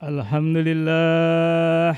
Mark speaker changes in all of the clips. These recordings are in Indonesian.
Speaker 1: Alhamdulillah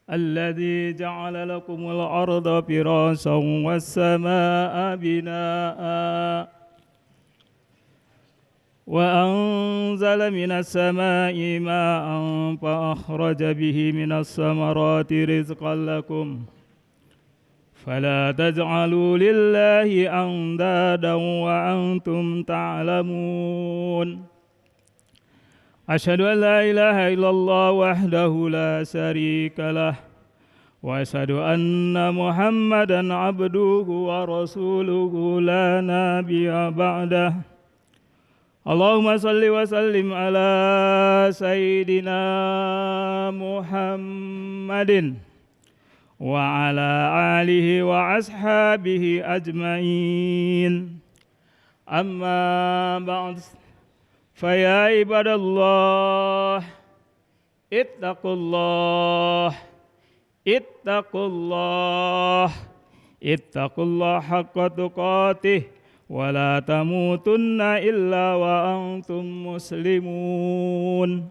Speaker 1: alladzi ja'ala lakumul arda firasan was samaa'a binaa'a wa anzala minas samaa'i maa'an fa akhraja bihi minas samarati rizqan lakum fala taj'alu lillahi andadan wa antum ta'lamun. Asyhadu an la ilaha illallah wahdahu la syarika lah wa asyhadu anna Muhammadan abduhu wa rasuluhu la nabiyya ba'dah. Allahumma salli wa sallim ala sayyidina Muhammadin wa ala alihi wa ashabihi ajmain. Amma ba'd. Faya ibadallah ittaqullah haqqa tuqatih wa la tamutunna illa wa antum muslimun.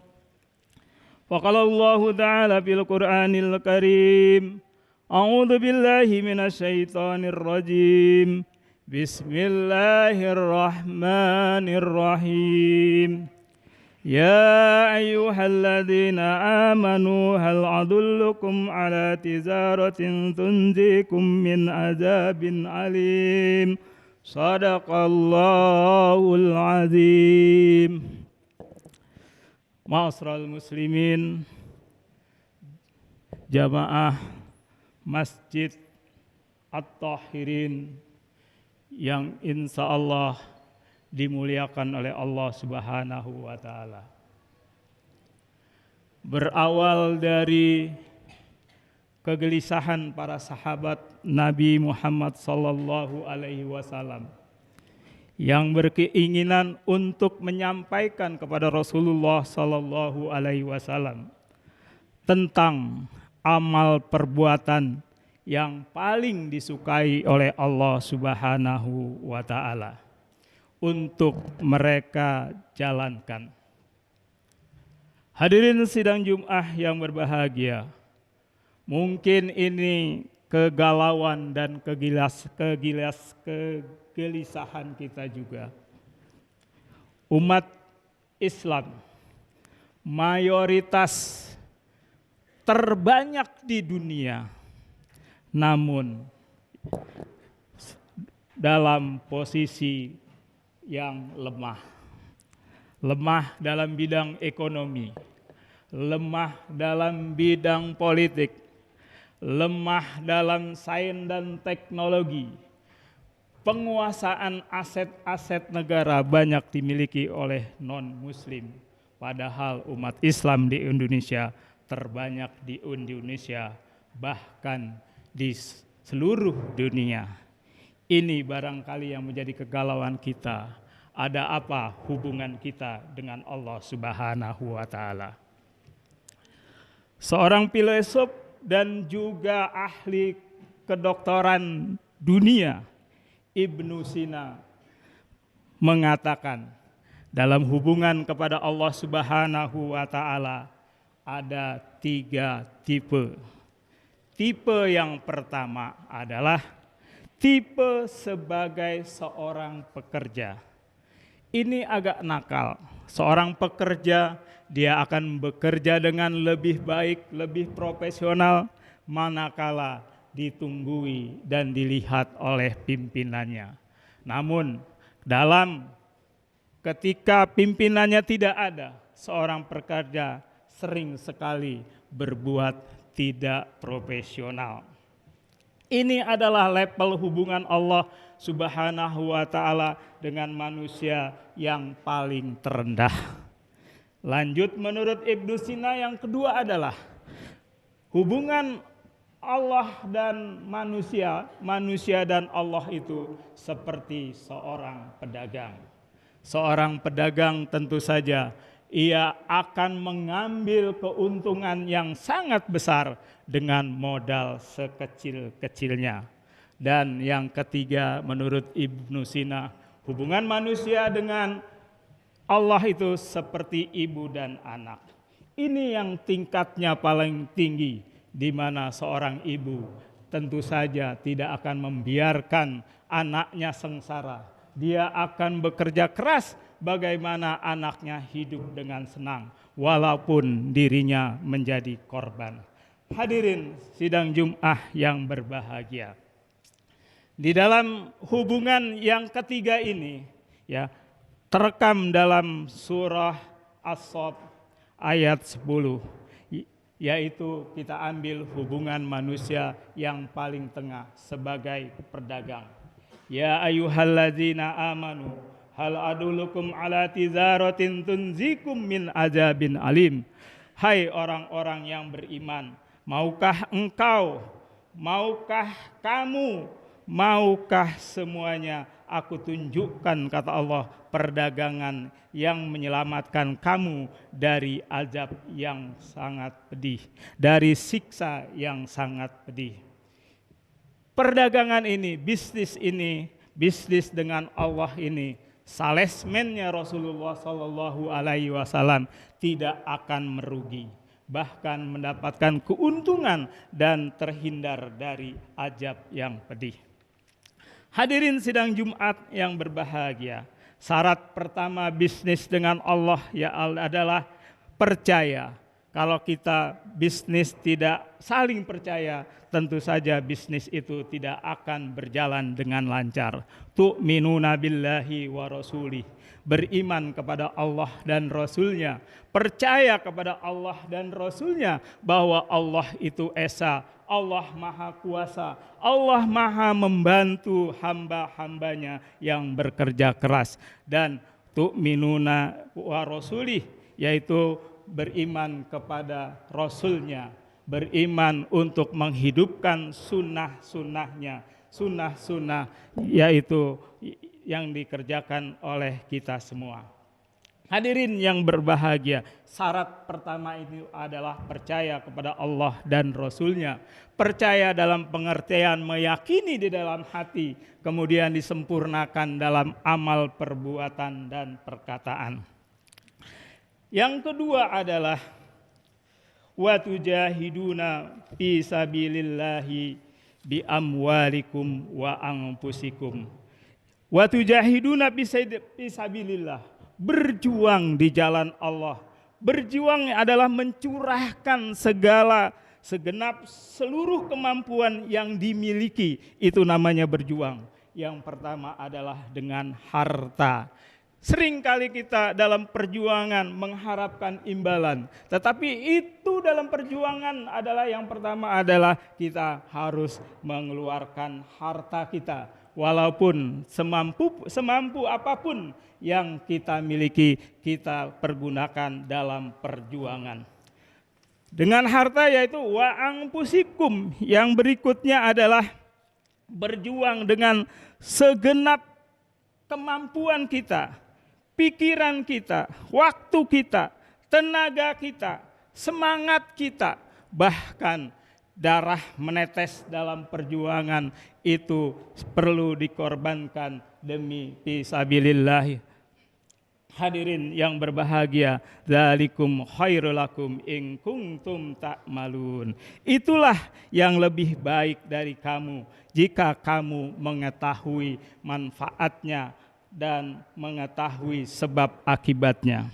Speaker 1: Wa qala Allah ta'ala fil Qur'anil Karim, a'udzu billahi minasy syaithanir rajim. Bismillahirrahmanirrahim. Ya ayyuhalladzina amanu hal adullukum ala tijaratin tunjikum min azabin alim. Shadaqallahul azim. Ma'asyiral muslimin, jamaah Masjid At-Tahirin yang insya Allah dimuliakan oleh Allah Subhanahu wa Ta'ala. Berawal dari kegelisahan para sahabat Nabi Muhammad sallallahu alaihi wasallam yang berkeinginan untuk menyampaikan kepada Rasulullah sallallahu alaihi wasallam tentang amal perbuatan yang paling disukai oleh Allah Subhanahu wa Ta'ala untuk mereka jalankan. Hadirin sidang Jum'ah yang berbahagia, mungkin ini kegalauan dan kegelisahan kita juga. Umat Islam mayoritas terbanyak di dunia, namun dalam posisi yang lemah dalam bidang ekonomi, lemah dalam bidang politik, lemah dalam sains dan teknologi. Penguasaan aset-aset negara banyak dimiliki oleh non-muslim, padahal umat Islam di Indonesia terbanyak di Indonesia, bahkan di seluruh dunia. Ini barangkali yang menjadi kegalauan kita. Ada apa hubungan kita dengan Allah Subhanahu wa Ta'ala? Seorang filosof dan juga ahli kedokteran dunia, Ibnu Sina, mengatakan dalam hubungan kepada Allah Subhanahu wa Ta'ala ada 3 tipe. Tipe yang pertama adalah tipe sebagai seorang pekerja. Ini agak nakal. Seorang pekerja, dia akan bekerja dengan lebih baik, lebih profesional, manakala ditunggui dan dilihat oleh pimpinannya. Namun, ketika pimpinannya tidak ada, seorang pekerja sering sekali berbuat tidak profesional. Ini adalah level hubungan Allah Subhanahu wa Ta'ala dengan manusia yang paling terendah. Lanjut, menurut Ibnu Sina, yang kedua adalah hubungan Allah dan manusia dan Allah itu seperti seorang pedagang. Seorang pedagang tentu saja ia akan mengambil keuntungan yang sangat besar dengan modal sekecil-kecilnya. Dan yang ketiga, menurut Ibnu Sina, hubungan manusia dengan Allah itu seperti ibu dan anak. Ini yang tingkatnya paling tinggi, di mana seorang ibu tentu saja tidak akan membiarkan anaknya sengsara. Dia akan bekerja keras bagaimana anaknya hidup dengan senang, walaupun dirinya menjadi korban. Hadirin sidang Jum'ah yang berbahagia. Di dalam hubungan yang ketiga ini, ya, terekam dalam surah As-Saff ayat 10, yaitu kita ambil hubungan manusia yang paling tengah sebagai pedagang. Ya ayyuhalladzina amanu hal adulukum ala tizaratin tunzikum min azabin alim. Hai orang-orang yang beriman, maukah engkau, maukah kamu, maukah semuanya aku tunjukkan, kata Allah, perdagangan yang menyelamatkan kamu dari azab yang sangat pedih, dari siksa yang sangat pedih. Perdagangan ini, bisnis dengan Allah ini, salesmennya Rasulullah Sallallahu Alaihi Wasallam tidak akan merugi, bahkan mendapatkan keuntungan dan terhindar dari azab yang pedih. Hadirin sidang Jumat yang berbahagia, syarat pertama bisnis dengan Allah adalah percaya. Kalau kita bisnis tidak saling percaya, tentu saja bisnis itu tidak akan berjalan dengan lancar. Tu'minuna billahi wa rasulih, beriman kepada Allah dan Rasulnya, percaya kepada Allah dan Rasulnya bahwa Allah itu Esa, Allah Maha Kuasa, Allah Maha membantu hamba-hambanya yang bekerja keras. Dan tu'minuna wa rasulih, yaitu beriman kepada Rasulnya, beriman untuk menghidupkan sunnah-sunnahnya, sunnah-sunnah yaitu yang dikerjakan oleh kita semua. Hadirin yang berbahagia, syarat pertama itu adalah percaya kepada Allah dan Rasulnya. Percaya dalam pengertian meyakini di dalam hati, kemudian disempurnakan dalam amal, perbuatan, dan perkataan. Yang kedua adalah wa tujahiduna fi sabilillahi bi amwalikum wa anfusikum. Wa tujahiduna fi sabilillah, berjuang di jalan Allah. Berjuang adalah mencurahkan segenap seluruh kemampuan yang dimiliki, itu namanya berjuang. Yang pertama adalah dengan harta. Seringkali kita dalam perjuangan mengharapkan imbalan, tetapi itu dalam perjuangan adalah yang pertama adalah kita harus mengeluarkan harta kita, walaupun semampu apapun yang kita miliki, kita pergunakan dalam perjuangan. Dengan harta yaitu wa anfusikum, yang berikutnya adalah berjuang dengan segenap kemampuan kita, pikiran kita, waktu kita, tenaga kita, semangat kita, bahkan darah menetes dalam perjuangan itu perlu dikorbankan demi fisabilillah. Hadirin yang berbahagia, dzalikum khairul lakum in kuntum ta'malun. Itulah yang lebih baik dari kamu jika kamu mengetahui manfaatnya dan mengetahui sebab akibatnya.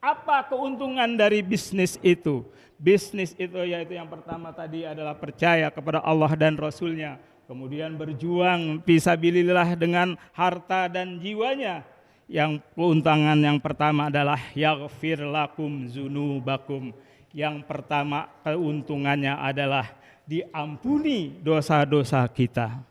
Speaker 1: Apa keuntungan dari bisnis itu? Bisnis itu yaitu yang pertama tadi adalah percaya kepada Allah dan Rasulnya, kemudian berjuang fisabilillah dengan harta dan jiwanya. Yang keuntungan yang pertama adalah yaghfir lakum dzunubakum. Yang pertama keuntungannya adalah diampuni dosa-dosa kita.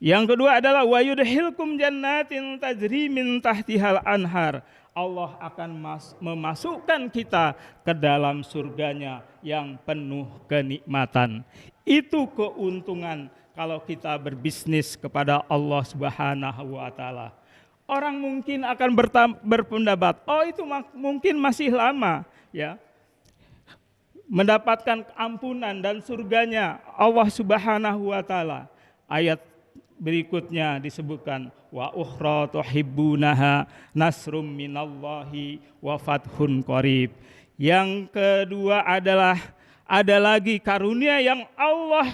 Speaker 1: Yang kedua adalah wa yudkhilkum jannatin tajri min tahtihal anhar. Allah akan memasukkan kita ke dalam surganya yang penuh kenikmatan. Itu keuntungan kalau kita berbisnis kepada Allah Subhanahu wa taala. Orang mungkin akan berpendapat, oh itu mungkin masih lama ya. Mendapatkan ampunan dan surganya Allah Subhanahu wa taala. Ayat berikutnya disebutkan wa ukhra tuhibbunaha nasrum minallahi wa fathun qarib. Yang kedua adalah ada lagi karunia yang Allah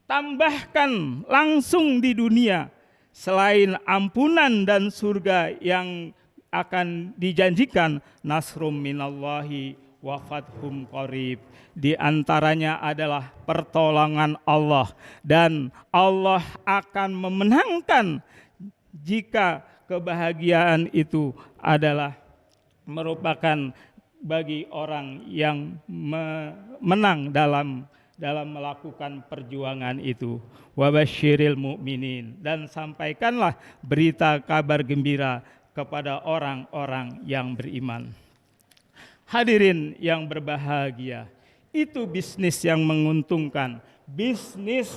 Speaker 1: tambahkan langsung di dunia selain ampunan dan surga yang akan dijanjikan, nasrum minallahi wa fathum qarib. Di antaranya adalah pertolongan Allah, dan Allah akan memenangkan jika kebahagiaan itu adalah merupakan bagi orang yang menang dalam melakukan perjuangan itu. Wabasyiril mu'minin, dan sampaikanlah berita kabar gembira kepada orang-orang yang beriman. Hadirin yang berbahagia, itu bisnis yang menguntungkan. Bisnis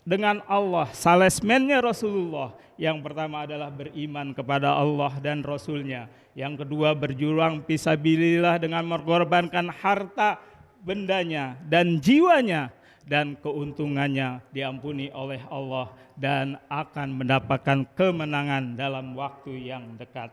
Speaker 1: dengan Allah, salesman-nya Rasulullah. Yang pertama adalah beriman kepada Allah dan Rasul-Nya. Yang kedua berjuang fisabilillah dengan mengorbankan harta bendanya dan jiwanya, dan keuntungannya diampuni oleh Allah dan akan mendapatkan kemenangan dalam waktu yang dekat.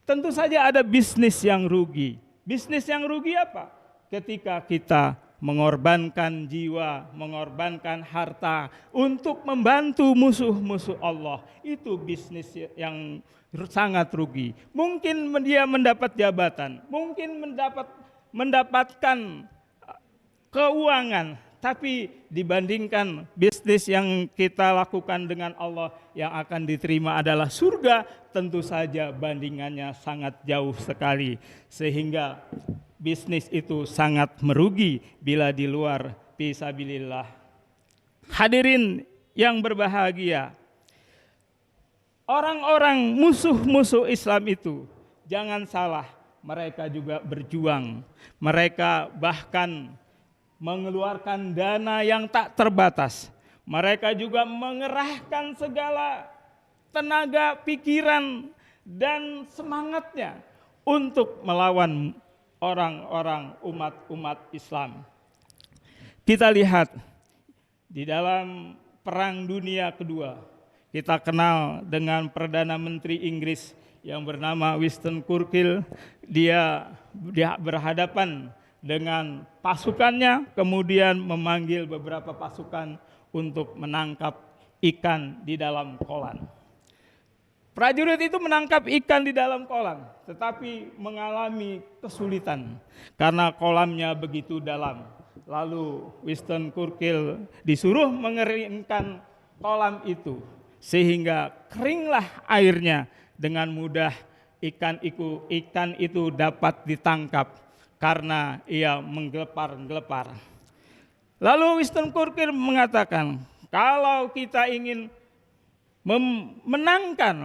Speaker 1: Tentu saja ada bisnis yang rugi. Bisnis yang rugi apa? Ketika kita mengorbankan jiwa, mengorbankan harta untuk membantu musuh-musuh Allah. Itu bisnis yang sangat rugi. Mungkin dia mendapat jabatan, mungkin mendapatkan keuangan, tapi dibandingkan bisnis yang kita lakukan dengan Allah yang akan diterima adalah surga, tentu saja bandingannya sangat jauh sekali. Sehingga bisnis itu sangat merugi bila di luar fisabilillah. Hadirin yang berbahagia, orang-orang musuh-musuh Islam itu, jangan salah, mereka juga berjuang. Mereka bahkan mengeluarkan dana yang tak terbatas. Mereka juga mengerahkan segala tenaga, pikiran, dan semangatnya untuk melawan orang-orang umat Islam. Kita lihat di dalam Perang Dunia Kedua, kita kenal dengan Perdana Menteri Inggris yang bernama Winston Churchill. Dia berhadapan dengan pasukannya, kemudian memanggil beberapa pasukan untuk menangkap ikan di dalam kolam. Prajurit itu menangkap ikan di dalam kolam, tetapi mengalami kesulitan karena kolamnya begitu dalam. Lalu Winston Churchill disuruh mengeringkan kolam itu, sehingga keringlah airnya. Dengan mudah ikan itu dapat ditangkap karena ia menggelepar-gelepar. Lalu Winston Churchill mengatakan, kalau kita ingin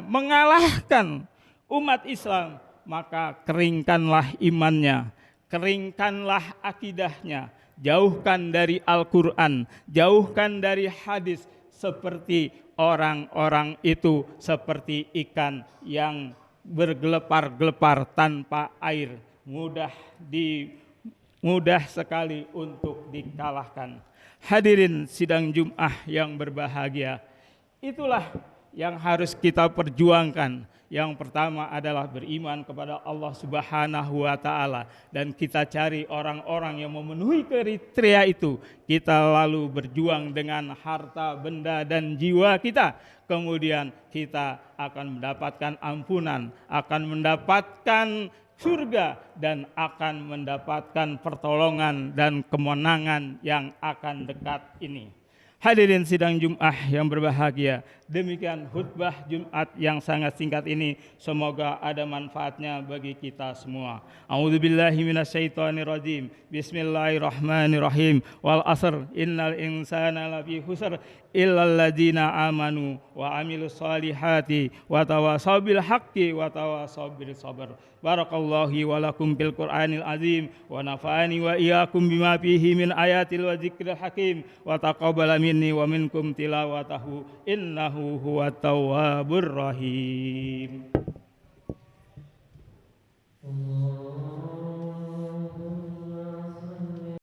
Speaker 1: mengalahkan umat Islam, maka keringkanlah imannya, keringkanlah akidahnya, jauhkan dari Al-Quran, jauhkan dari hadis, seperti orang-orang itu seperti ikan yang bergelepar-gelepar tanpa air, mudah sekali untuk dikalahkan. Hadirin sidang Jumat yang berbahagia, itulah yang harus kita perjuangkan. Yang pertama adalah beriman kepada Allah Subhanahu wa Ta'ala, dan kita cari orang-orang yang memenuhi kriteria itu. Kita lalu berjuang dengan harta, benda, dan jiwa kita. Kemudian kita akan mendapatkan ampunan, akan mendapatkan surga, dan akan mendapatkan pertolongan dan kemenangan yang akan dekat ini. Hadirin sidang Jumat yang berbahagia, demikian khutbah Jumat yang sangat singkat ini, semoga ada manfaatnya bagi kita semua. A'udzubillahi minasyaitonirrajim. Bismillahirrahmanirrahim. Wal asr innal insana lafi khusr illal ladzina amanu wa amilus solihati wa tawasaw bil haqqi wa tawasaw bis sabr. Barakallahu wa lakum bil Qur'anil azim wa nafa'ani wa iyyakum bima fihi min ayatil wa dzikril hakim wa taqabbala minni wa minkum tilawatahu innahu huwat tawwabur rahim.